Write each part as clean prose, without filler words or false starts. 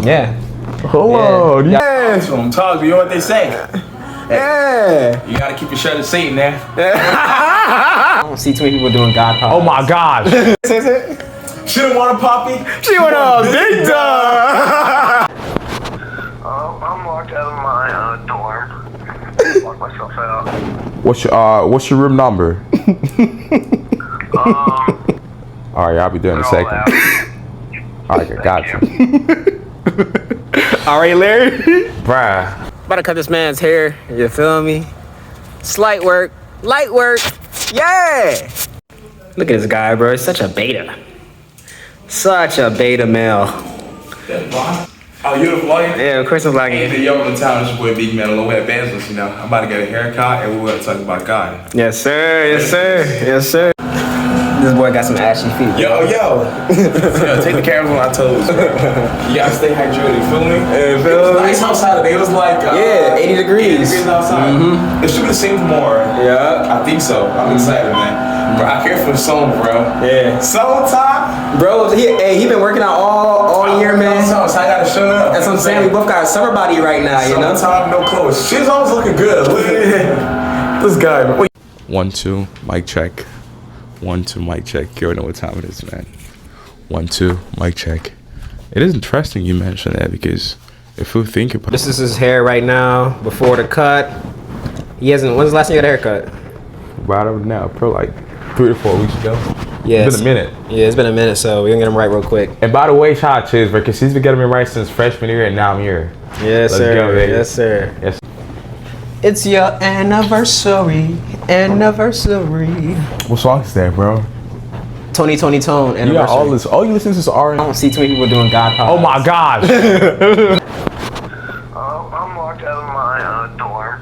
Yeah. Hello. Yeah. That's what I'm talking. You know what they say? Yeah. You gotta keep your shirt of Satan there. I don't see too many people doing God pods. Oh my gosh. She didn't want a poppy. She went on big time. I'm locked out of my dorm. Locked myself out. What's your room number? All right, I'll be there in a second. All right, got you. All right, Larry. Bruh. About to cut this man's hair. You feel me? Slight work, light work. Yeah. Look at this guy, bro. He's such a beta. Such a beta male. Oh, you the vlogger? Yeah, of course I'm vlogging. Hey, the Young Anointed, your boy Big Man, low evangelist. You know, I'm about to get a haircut, and we're gonna talk about God. Yes, sir. Yes, sir. Yes, sir. This boy got some ashy feet. Yo, take the cameras on my toes. You gotta stay hydrated. You feel me? Yeah, It was nice outside today. It was like 80 degrees. 80 degrees outside. It should be the same tomorrow. Yeah. I think so. I'm excited, man. Bro, I care for the song, bro. Yeah. Summertime. Bro, he been working out all year, man. So I gotta show up. That's what I'm saying. We both got a summer body right now, you know? Summertime, no clothes. She's always looking good. Look at this guy, man. Wait. 1, 2, mic check. 1, 2, mic check. You already know what time it is, man. 1, 2, mic check. It is interesting you mentioned that because if we think about This is his hair right now before the cut. He hasn't. When's the last time you got a haircut? right over now, probably like 3 to 4 weeks ago. Yeah, It's been a minute. Yeah, it's been a minute, so we're gonna get him right real quick. And by the way, shout out Chiz, because he's been getting me right since freshman year, and now I'm here. Yes, Let's sir. go, baby. Yes, sir. Yes. It's your anniversary. What song is that, bro? Tony Tone anniversary. You got all this. All you listen to is I R&B. don't see too many people doing God pods. Oh my gosh. I'm locked out of my dorm.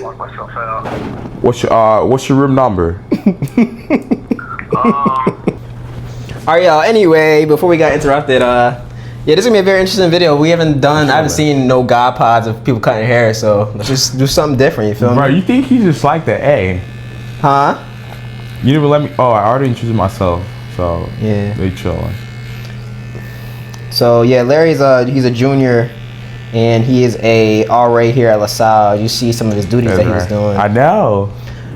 Locked myself out. What's your room number? Alright, y'all. Anyway, before we got interrupted, yeah, this is gonna be a very interesting video. I haven't seen no God pods of people cutting hair, so let's just do something different. You feel me? Bro, you think he's just like that? Hey, Huh? you didn't even let me. Oh, I already introduced myself, so Yeah. they chilling. So yeah, Larry's he's a junior, and he is a RA here at LaSalle. You see some of his duties that he was doing. I know.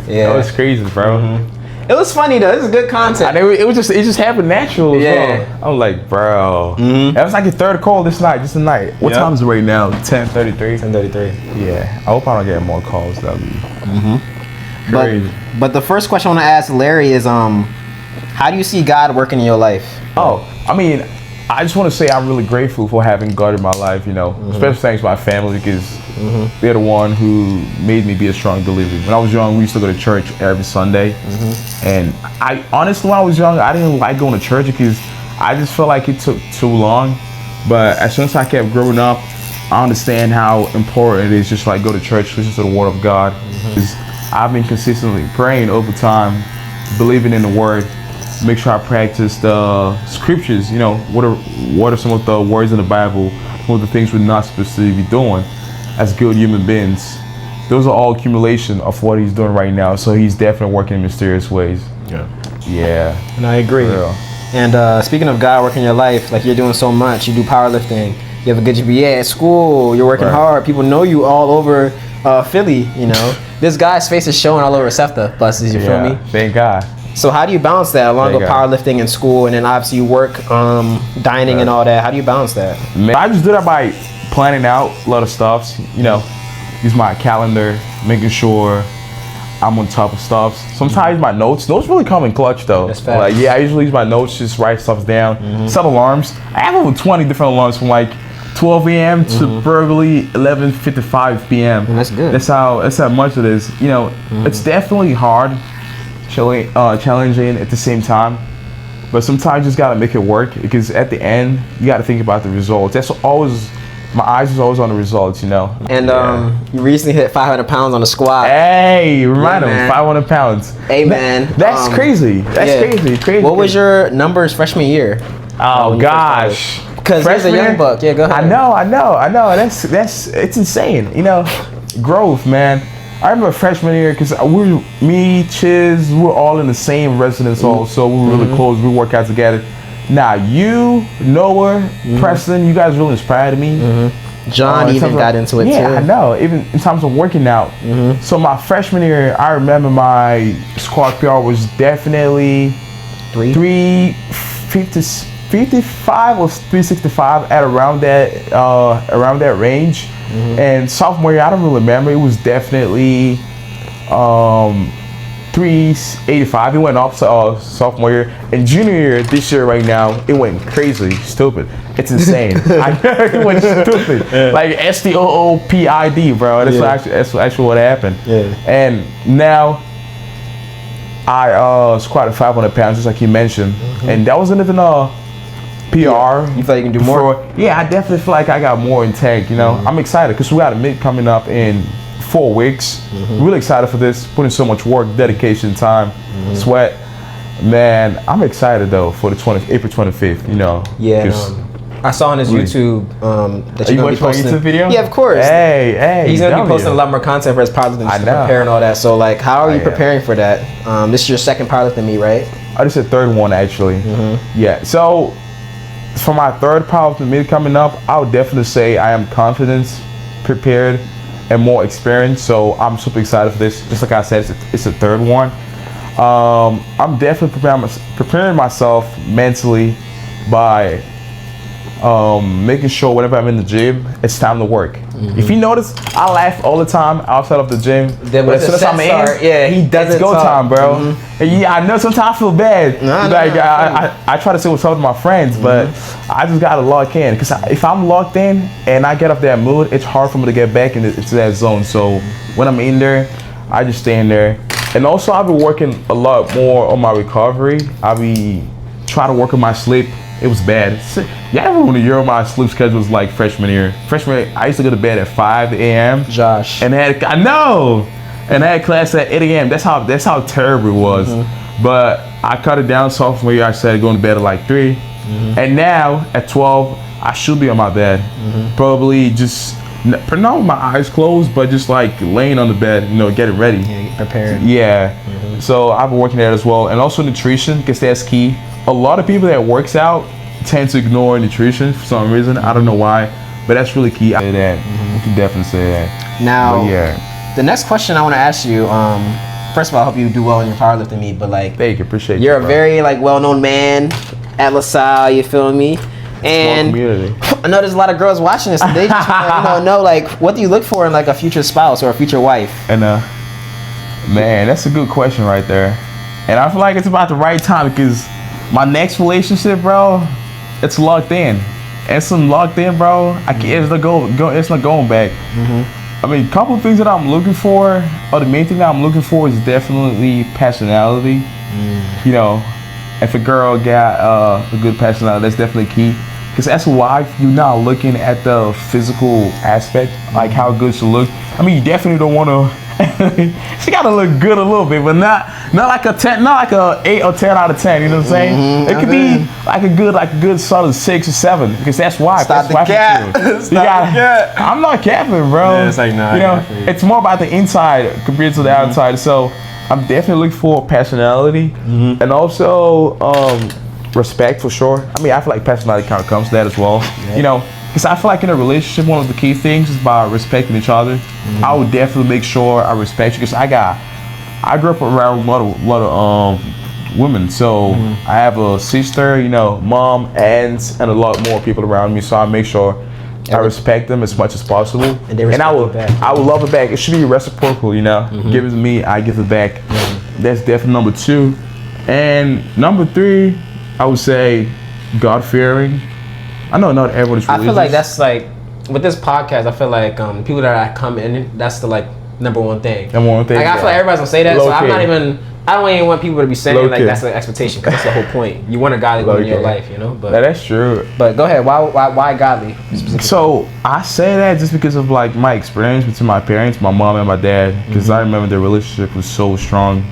Yeah, That was crazy, bro. It was funny though. This is good content. It just happened natural. As Yeah. well. I'm like, bro. That was like your third call this night, just tonight. What Yep. time is it right now? 10:33. 10:33. Yeah. I hope I don't get more calls. That'd be crazy. But the first question I want to ask Larry is, how do you see God working in your life? Oh, I mean, I just want to say I'm really grateful for having God in my life, you know. Special thanks to my family because they're the one who made me be a strong believer. When I was young, we used to go to church every Sunday. And I honestly, when I was young, I didn't like going to church because I just felt like it took too long. But as soon as I kept growing up, I understand how important it is just like go to church, listen to the word of God. Because I've been consistently praying over time, believing in the word. Make sure I practice the scriptures. You know, what are some of the words in the Bible? Some of the things we're not supposed to be doing as good human beings. Those are all accumulation of what he's doing right now. So he's definitely working in mysterious ways. Yeah. And I agree. For real. And speaking of God working in your life, like you're doing so much. You do powerlifting. You have a good GPA at school. You're working hard. People know you all over Philly. You know, this guy's face is showing all over SEPTA buses. You feel me? Thank God. So how do you balance that along with powerlifting in school, and then obviously you work dining and all that? How do you balance that? Man, I just do that by planning out a lot of stuff. You know, use my calendar, making sure I'm on top of stuff. Sometimes my notes really come in clutch though. That's fast. Like, yeah, I usually use my notes, just write stuff down. Set alarms. I have over 20 different alarms from like 12 a.m. to probably 11:55 p.m. And that's good. That's how much it is. You know, it's definitely hard, challenging at the same time. But sometimes you just gotta make it work because at the end you gotta think about the results. That's always, my eyes is always on the results, you know. And you recently hit 500 pounds on the squat. Hey, remind Yeah, him, man. 500 pounds. Hey man, That's crazy. That's crazy. What was your numbers freshman year? Oh gosh. Because he's a young buck. Yeah, go ahead. I know. That's it's insane. You know, growth, man. I remember freshman year because me, Chiz, we were all in the same residence hall, so we were really close. We work out together. Now you, Noah, Preston, you guys really inspired me. John even got into it too. Yeah, I know. Even in terms of working out. So my freshman year, I remember my squat PR was definitely 355 or 365 at around that range. And sophomore year, I don't really remember. It was definitely 385. It went up sophomore year. And junior year, this year right now, it went crazy, stupid. It's insane. It went stupid. Like STOOPID, bro. That's actually what happened. And now I squatted 500 pounds, just like you mentioned, and that wasn't even a PR. You thought you can do more? Yeah, I definitely feel like I got more in tank. You know, I'm excited because we got a meet coming up in 4 weeks. Really excited for this. Putting so much work, dedication, time, sweat. Man, I'm excited though for the April 25th. You know. Yeah. I saw on his YouTube that you're going to be posting. YouTube video? Yeah, of course. Hey, he's going to be posting a lot more content for his powerlifting, just to prepare and all that. So, like, how are you preparing for that? This is your second powerlifting meet, right? Oh, this is the third one actually. Yeah. So, for my third powerlifting meet coming up, I would definitely say I am confident, prepared, and more experienced. So, I'm super excited for this. Just like I said, it's the third one. I'm definitely preparing myself mentally by making sure whenever I'm in the gym, it's time to work. If you notice, I laugh all the time outside of the gym. But as soon as I'm in, he doesn't it's go talk. time, bro. Yeah, I know sometimes I feel bad. I try to say what's up with my friends, but I just gotta lock in. Because if I'm locked in and I get up that mood, it's hard for me to get back into that zone. So when I'm in there, I just stay in there. And also, I've been working a lot more on my recovery. I be trying to work on my sleep. It was bad. Yeah, I remember when my sleep schedule was like freshman year. Freshman year, I used to go to bed at 5 a.m. Josh. And I had class at 8 a.m. That's how terrible it was. But I cut it down sophomore year. I started going to bed at like 3. And now at 12, I should be on my bed. Probably just not with my eyes closed, but just like laying on the bed, you know, getting ready. Yeah, prepared. Yeah. So I've been working there as well, and also nutrition, because that's key. A lot of people that works out tend to ignore nutrition for some reason. I don't know why, but that's really key. I say that. You can definitely say that. Now, yeah. The next question I want to ask you. First of all, I hope you do well in your powerlifting meet. But like, thank you, appreciate you're you, a very like well-known man at LaSalle. You feel me? And I know there's a lot of girls watching this, and they just want to know like, what do you look for in like a future spouse or a future wife? And man, that's a good question right there. And I feel like it's about the right time because my next relationship, bro, it's locked in. It's locked in, bro. It's not going back. I mean, a couple of things that I'm looking for, or the main thing that I'm looking for is definitely personality. You know, if a girl got a good personality, that's definitely key. Because as a wife, you're not looking at the physical aspect, like how good she looks. I mean, you definitely don't want to. She gotta look good a little bit, but not like a 10, not like a 8 or 10 out of 10. You know what I'm saying? It could be like a good solid 6 or 7, because that's why. Stop the cap. I'm not capping, bro. Yeah, it's like, nah, you know, it's more about the inside compared to the outside. So I'm definitely looking for personality and also respect for sure. I mean, I feel like personality kind of comes to that as well. You know. Because I feel like in a relationship, one of the key things is by respecting each other. I would definitely make sure I respect you, because I grew up around a lot of women. So I have a sister, you know, mom, aunts, and a lot more people around me. So I make sure I respect them as much as possible. And they respect you back. I would love it back. It should be reciprocal, you know. Give it to me, I give it back. That's definitely number 2. And number 3, I would say God-fearing. I know not everyone is religious. I feel like that's like, with this podcast, I feel like people that come in, that's the like number one thing. Number one thing. Like I feel like everybody's gonna say that, so I don't even want people to be saying like that's the expectation, because that's the whole point. You want a godly woman in your life, you know. But that's true. But go ahead. Why godly? So I say that just because of like my experience between my parents, my mom and my dad, because I remember their relationship was so strong.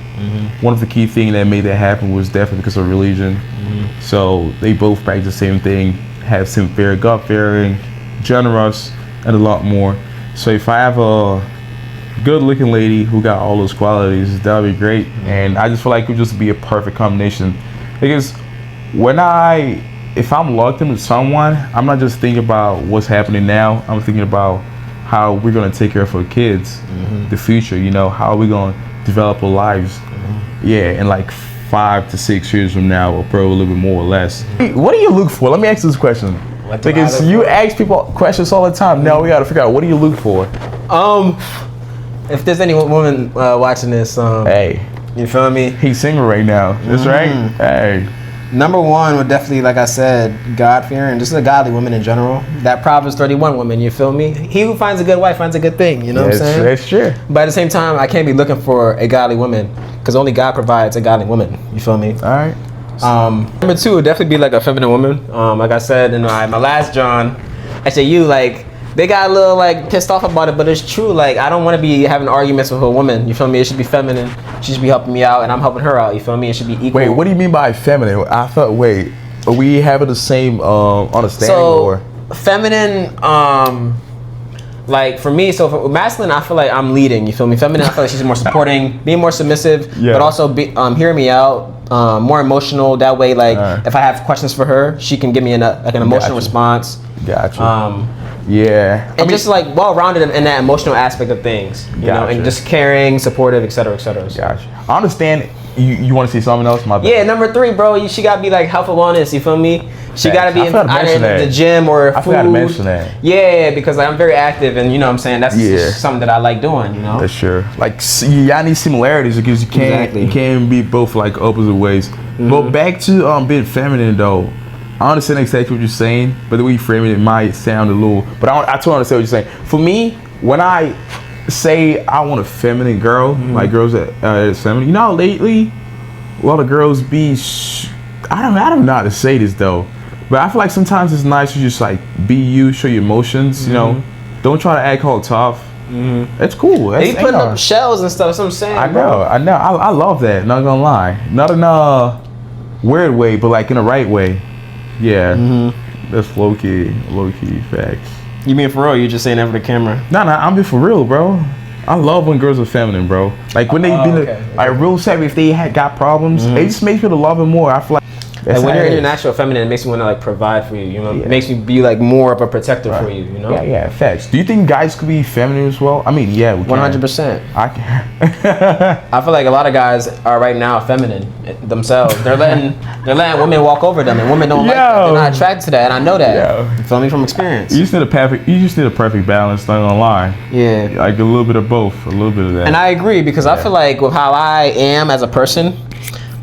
One of the key things that made that happen was definitely because of religion. So they both practice the same thing. Have some fear, God-fearing, generous, and a lot more. So if I have a good-looking lady who got all those qualities, that would be great. And I just feel like it would just be a perfect combination. Because if I'm locked in with someone, I'm not just thinking about what's happening now. I'm thinking about how we're gonna take care of our kids, the future. You know, how are we gonna develop our lives? Yeah, in like 5 to 6 years from now, or probably a little bit more or less. What do you look for? Let me ask this question. Because you ask people questions all the time. Now we gotta figure out, what do you look for? If there's any woman watching this, hey, you feel me? He's single right now. That's right. Hey. Number one would definitely, like I said, God-fearing, just a godly woman in general. That Proverbs 31 woman, you feel me? He who finds a good wife finds a good thing, you know what I'm saying? That's true. But at the same time, I can't be looking for a godly woman, because only God provides a godly woman, you feel me? All right. Number two would definitely be like a feminine woman. Like I said in my last John, SAU, like, they got a little like pissed off about it, but it's true. Like, I don't want to be having arguments with a woman. You feel me? It should be feminine. She should be helping me out, and I'm helping her out. You feel me? It should be equal. Wait, what do you mean by feminine? I thought. Wait, are we having the same understanding? So, or feminine, like for me, so for masculine, I feel like I'm leading. You feel me? Feminine, I feel like she's more supporting, being more submissive, but also hearing me out. More emotional. That way, like if I have questions for her, she can give me an emotional response. Gotcha. Yeah. And just like well-rounded in that emotional aspect of things, you know, and just caring, supportive, etc., etc. Gotcha. I understand. You want to say something else? My bad. Yeah, number three, bro. She gotta be like health and wellness. You feel me? She gotta be either in the gym or food. I forgot to mention that. Yeah, because like, I'm very active, and you know what I'm saying. That's just something that I like doing. You know. That's sure. Like y'all need similarities because you can't be both like opposite ways. But back to being feminine though. I understand exactly what you're saying, but the way you frame it might sound a little. But I totally understand what you're saying. For me, when I say I want a feminine girl, like girls that are feminine, you know, lately, a lot of girls be. I don't know how to say this though, but I feel like sometimes it's nice to just like be you, show your emotions. You know, don't try to act all tough. It's cool. They putting up shells and stuff. That's what I'm saying. I know. I love that. Not gonna lie. Not in a weird way, but like in a right way. Yeah, that's low key facts. You mean for real? You just saying that for the camera? Nah, I'm being for real, bro. I love when girls are feminine, bro. Like when they like real savvy, if they got problems, it just makes me to love them more. I feel like when you're in your natural feminine, it makes me want to like provide for you. You know, it makes me be like more of a protector for you. You know? Yeah, facts. Do you think guys could be feminine as well? I mean, yeah, we can. 100%. I can. I feel like a lot of guys are right now feminine themselves. They're letting women walk over them, and women don't like that. They're not attracted to that, and I know that. You feel me from experience? You just need a perfect balance. Not gonna lie. Yeah. Like a little bit of both, a little bit of that. And I agree because I feel like with how I am as a person,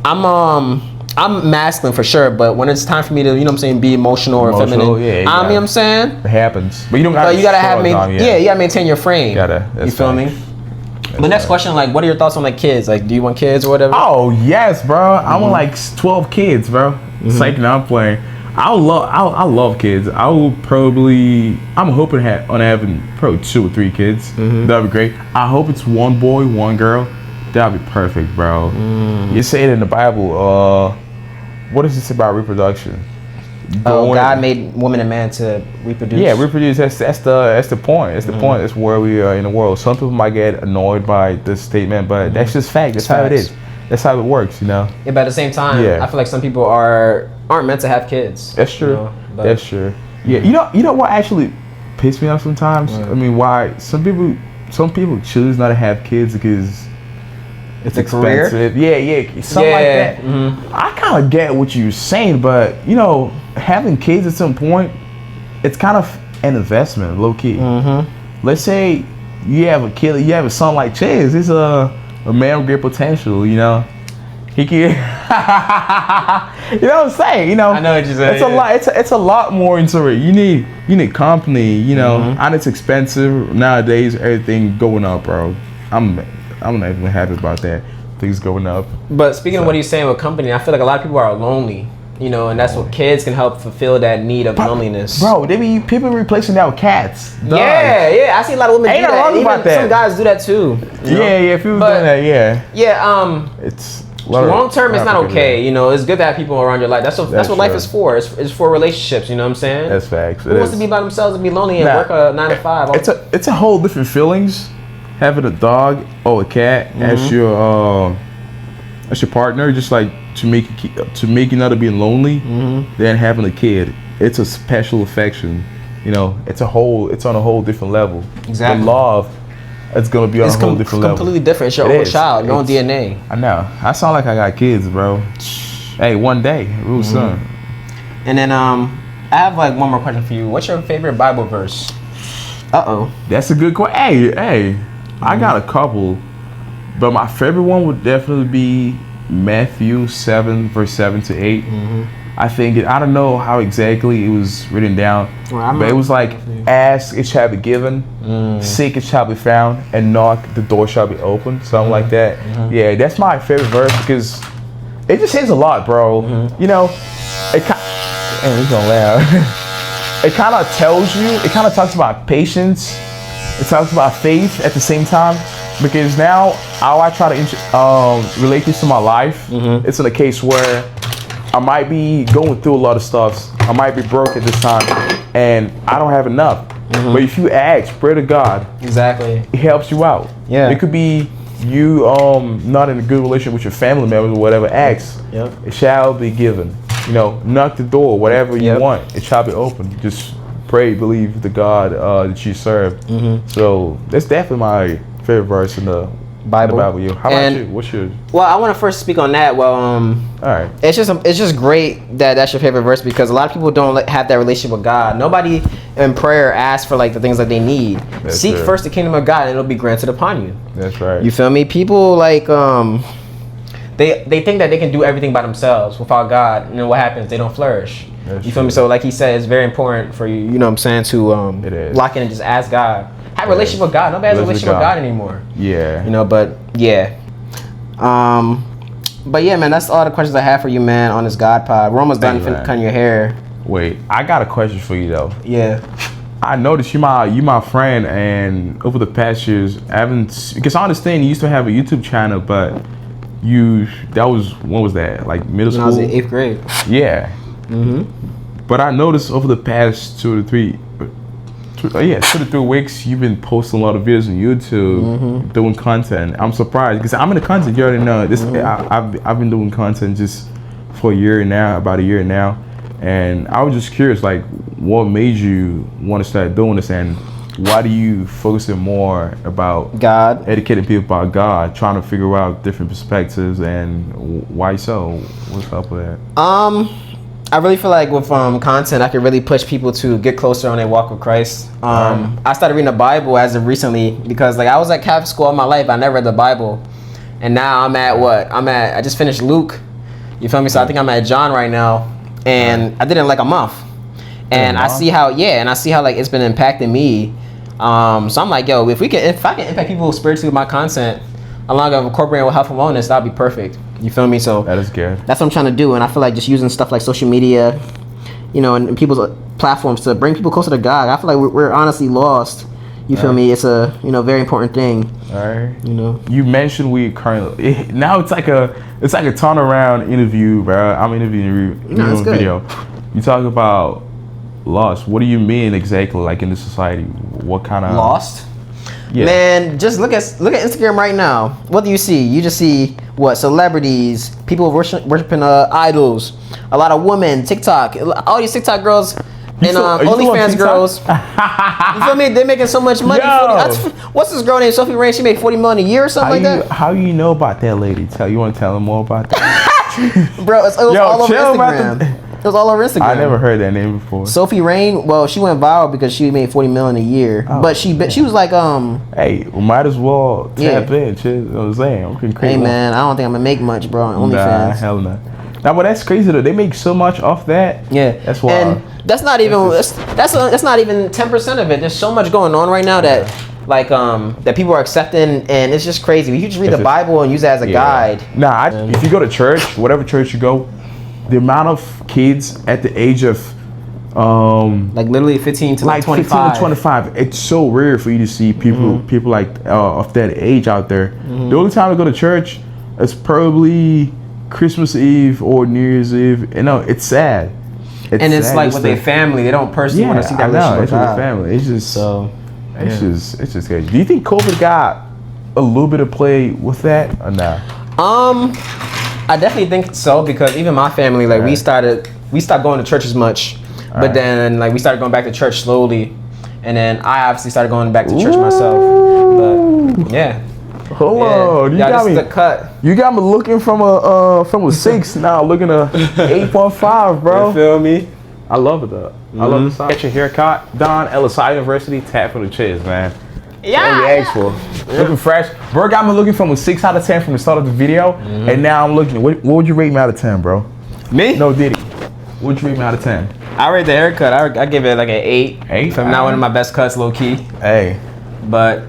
I'm masculine for sure, but when it's time for me to, you know what I'm saying, be emotional or feminine, you know what I'm saying? It happens. But you gotta you gotta maintain your frame. You feel me? The next question, like, what are your thoughts on like kids? Like, do you want kids or whatever? Oh yes, bro. I want like 12 kids, bro. It's like now I'm playing. I love kids. I'm hoping on having probably 2 or 3 kids. That'd be great. I hope it's one boy, one girl. That'd be perfect, bro. You say it in the Bible. What does it say about reproduction? God made woman and man to reproduce. Yeah, reproduce. That's the point. That's the point. That's where we are in the world. Some people might get annoyed by this statement, but that's just fact. That's how it is. That's how it works, you know. Yeah, but at the same time, I feel like some people aren't meant to have kids. That's true. You know? That's true. Yeah, you know what actually pisses me off sometimes? I mean, why some people choose not to have kids because it's expensive. Career? Yeah, something like that. I kind of get what you're saying, but you know, having kids at some point, it's kind of an investment, low key. Let's say you have a kid, you have a son like Chiz. He's a man with great potential. You know, he can. You know what I'm saying? You know, I know what you're saying. It's a lot. It's a lot more into it. You need company. You know, and it's expensive nowadays. Everything going up, bro. I'm not even happy about that. Things going up. But speaking of what he's saying with company, I feel like a lot of people are lonely, you know, and that's what kids can help fulfill that need of loneliness. Bro, people replacing that with cats. Dogs. Yeah. I see a lot of women do that. Wrong about that. Some guys do that too. Yeah, people doing that. Yeah. It's long term. It's not okay. You know, it's good to have people around your life. That's what life is for. It's for relationships. You know what I'm saying? That's facts. Who wants to be by themselves and be lonely and work a 9 to 5? It's a whole different feelings. Having a dog or a cat as your partner, just like to make you not being lonely than having a kid. It's a special affection. You know, it's on a whole different level. Exactly. The love, it's gonna be on a whole different level. It's completely different. It's your own child, your own DNA. I know. I sound like I got kids, bro. Hey, one day, real soon. And then I have like one more question for you. What's your favorite Bible verse? That's a good question. Hey, I got a couple, but my favorite one would definitely be Matthew 7, verse 7 to 8. I think I don't know how exactly it was written down, but it was like, ask, it shall be given, seek, it shall be found, and knock, the door shall be opened. Something like that. Yeah, that's my favorite verse because it just says a lot, bro. You know, it's gonna laugh. It kind of tells you, it kind of talks about patience, it talks about faith at the same time, because now how I try to relate this to my life, it's in a case where I might be going through a lot of stuff. I might be broke at this time, and I don't have enough. But if you ask, pray to God. Exactly. It helps you out. Yeah. It could be you not in a good relationship with your family members or whatever. Ask. It shall be given. You know, knock the door. Whatever you want, it shall be open. Just pray, believe the God that you serve. So that's definitely my favorite verse in the Bible. How about you? What's yours? Well, I want to first speak on that. Well, all right. It's just great that that's your favorite verse because a lot of people don't have that relationship with God. Nobody in prayer asks for like the things that they need. Seek first the kingdom of God, and it'll be granted upon you. That's right. You feel me? People like they think that they can do everything by themselves without God, and then what happens? They don't flourish. You feel me? So like he said, it's very important for you. You know what I'm saying? To lock in and just ask God. Have a relationship with God. Nobody has a relationship with God anymore. Yeah. You know, but yeah. But yeah, man, that's all the questions I have for you, man, on this God pod. We're almost done cutting your hair. Wait, I got a question for you though. Yeah. I noticed you my friend, and over the past years, I haven't, because I understand you used to have a YouTube channel, but when was that? Like middle school? When I was in 8th grade. Yeah. But I noticed over the past 2 to 3 weeks, you've been posting a lot of videos on YouTube, doing content. I'm surprised because I'm in the content. You already know this. I've been doing content just for about a year now, and I was just curious, like, what made you want to start doing this, and why do you focus more about God, educating people about God, trying to figure out different perspectives, and why so? What's up with that? I really feel like with content, I can really push people to get closer on their walk with Christ. I started reading the Bible as of recently because like I was at Catholic school all my life. I never read the Bible, and now I just finished Luke. You feel me? So I think I'm at John right now, and I did it in like a month, and I see how like it's been impacting me. So I'm like, yo, if I can impact people spiritually with my content, along with incorporating with health and wellness, that'd be perfect. You feel me? So that is good. That's what I'm trying to do, and I feel like just using stuff like social media, you know, and people's platforms to bring people closer to God. I feel like we're honestly lost. You feel me? It's a very important thing. All right. You know. You mentioned now it's like a turnaround interview, bro. I'm interviewing you on video. You talk about lost. What do you mean exactly? Like in the society, what kind of lost? Yeah. Man, just look at Instagram right now. What do you see? You just see what? Celebrities, people worshiping idols, a lot of women, TikTok, all these TikTok girls and OnlyFans girls. You feel me? They're making so much money. What's this girl named Sophie Rain? She made $40 million a year or something like that. How you know about that lady? You want to tell them more about that? Bro, it was all over Instagram. It was all over Instagram. I never heard that name before. Sophie Rain. Well, she went viral because she made $40 million a year. But she was like, hey, we might as well tap in. You know what I'm saying? Hey man, I don't think I'm gonna make much, bro. On OnlyFans. Nah, hell no. Now, but that's crazy though. They make so much off that. Yeah, that's why. And that's not even that's not even 10% of it. There's so much going on right now that that people are accepting, and it's just crazy. You just read the Bible and use it as a guide. Nah, if you go to church, whatever church you go, the amount of kids at the age of like literally 15 to 25. 15 to 25. It's so rare for you to see people like of that age out there. The only time I go to church is probably Christmas Eve or New Year's Eve. You know, it's sad. It's like with their family. They don't personally want to see that relationship with the family. It's just it's just crazy. Do you think COVID got a little bit of play with that or not? I definitely think so, because even my family, like, we stopped going to church as much, but then like we started going back to church slowly, and then I obviously started going back to church myself. But yeah. Hold on, you got me. The cut. You got me looking from a 6 now, looking at 8.5, bro. You feel me? I love it though. I love the side. Get your haircut, Don, LSU University, tap for the Chiz, man. Yeah. You asked for. Looking fresh. Bro got me looking from a 6 out of 10 from the start of the video, and now I'm looking. What would you rate me out of 10, bro? Me? No, Diddy. What would you rate me out of 10? I rate the haircut. I give it like an 8. 8? So not one of my best cuts, low key. Hey. But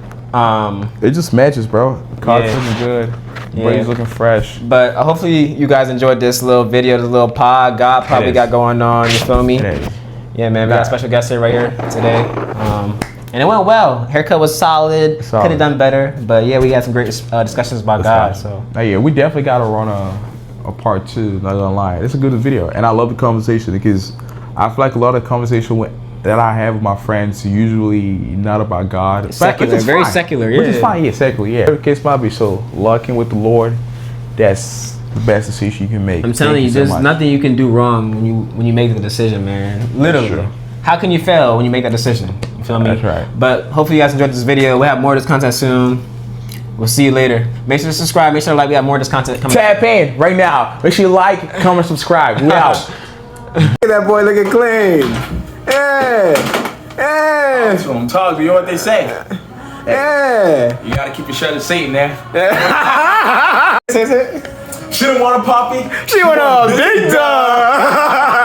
it just matches, bro. The car's looking good. Yeah. Braid's looking fresh. But hopefully you guys enjoyed this little video, this little pod God probably got going on. You feel me? Yeah, man. We got a special guest here right here today. And it went well. Haircut was solid. Could have done better, but yeah, we had some great discussions about God. So yeah, we definitely got to run a part 2. Not gonna lie, it's a good video, and I love the conversation because I feel like a lot of conversation that I have with my friends usually not about God. Secular, very secular, yeah. Which is fine, yeah, secular, yeah. Every case might be so locking with the Lord. That's the best decision you can make. I'm telling you, there's nothing you can do wrong when you make the decision, man. Literally. How can you fail when you make that decision? You feel me? That's right. But hopefully you guys enjoyed this video. We'll have more of this content soon. We'll see you later. Make sure to subscribe. Make sure to like. We have more of this content coming. Tap in right now. Make sure you like, comment, subscribe. We out. Look at that boy looking clean. Yeah. Yeah. That's what I'm talking. You know what they say? Yeah. You gotta keep your shirt of Satan there. Is it? She don't want a poppy. She want a big dog.